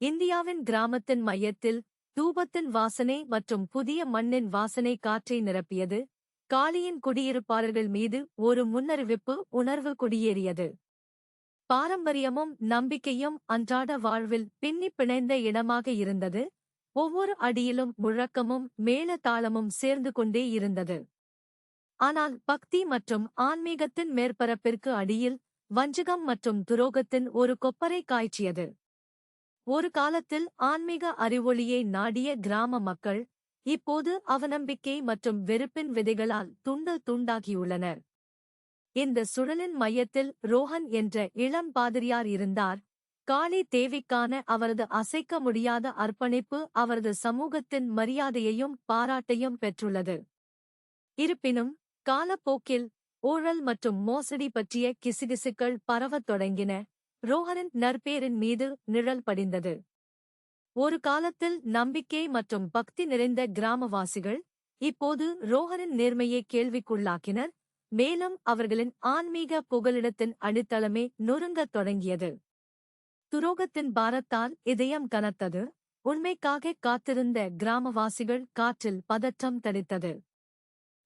இந்தியாவின் கிராமத்தின் மையத்தில் தூபத்தின் வாசனை மற்றும் புதிய மண்ணின் வாசனை காற்றை நிரப்பியது. காளியின் குடியிருப்பாளர்கள் மீது ஒரு முன்னறிவிப்பு உணர்வு குடியேறியது. பாரம்பரியமும் நம்பிக்கையும் அன்றாட வாழ்வில் பின்னிப் பிணைந்த இடமாக இருந்தது. ஒவ்வொரு அடியிலும் முழக்கமும் மேளதாளமும் சேர்ந்து கொண்டே இருந்தது. ஆனால் பக்தி மற்றும் ஆன்மீகத்தின் மேற்பரப்பிற்கு அடியில் வஞ்சகம் மற்றும் துரோகத்தின் ஒரு கொப்பரை காய்ச்சியது. ஒரு காலத்தில் ஆன்மீக அறிவொளியை நாடிய கிராம மக்கள் இப்போது அவநம்பிக்கை மற்றும் வெறுப்பின் விதைகளால் துண்டு துண்டாகியுள்ளனர். இந்த சுழலின் மையத்தில் ரோஹன் என்ற இளம் பாதிரியார் இருந்தார். காளி தேவிக்கான அவரது அசைக்க முடியாத அர்ப்பணிப்பு அவரது சமூகத்தின் மரியாதையையும் பாராட்டையும் பெற்றுள்ளது. இருப்பினும் காலப்போக்கில் ஊழல் மற்றும் மோசடி பற்றிய கிசுகிசுக்கள் பரவத் தொடங்கின. ரோஹனின் நற்பேரின் மீது நிழல் படிந்தது. ஒரு காலத்தில் நம்பிக்கை மற்றும் பக்தி நிறைந்த கிராமவாசிகள் இப்போது ரோஹனின் நேர்மையை கேள்விக்குள்ளாக்கினர். மேலும் அவர்களின் ஆன்மீக புகலிடத்தின் அடித்தளமே நொறுங்கத் தொடங்கியது. துரோகத்தின் பாரத்தால் இதயம் கனத்தது. உண்மைக்காக காத்திருந்த கிராமவாசிகள் காற்றில் பதற்றம் தடித்தது.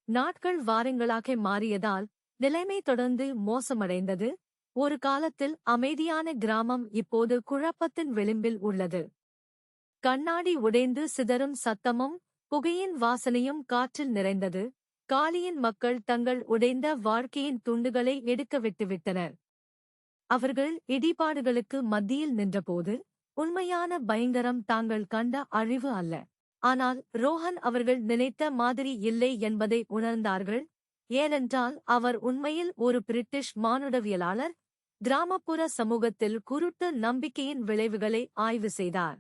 நாட்கள் வாரங்களாக மாறியதால் நிலைமை தொடர்ந்து மோசமடைந்தது. ஒரு காலத்தில் அமைதியான கிராமம் இப்போது குழப்பத்தின் விளிம்பில் உள்ளது. கண்ணாடி உடைந்து சிதறும் சத்தமும் புகையின் வாசனையும் காற்றில் நிறைந்தது. காளியின் மக்கள் தங்கள் உடைந்த வாழ்க்கையின் துண்டுகளை எடுக்க விட்டுவிட்டனர். அவர்கள் இடிபாடுகளுக்கு மத்தியில் நின்றபோது உண்மையான பயங்கரம் தாங்கள் கண்ட அழிவு அல்ல, ஆனால் ரோஹன் அவர்கள் நினைத்த மாதிரி இல்லை என்பதை உணர்ந்தார்கள். ஏனென்றால் அவர் உண்மையில் ஒரு பிரிட்டிஷ் மானுடவியலாளர். கிராமப்புற சமூகத்தில் குருட்டு நம்பிக்கையின் விளைவுகளை ஆய்வு செய்தார்.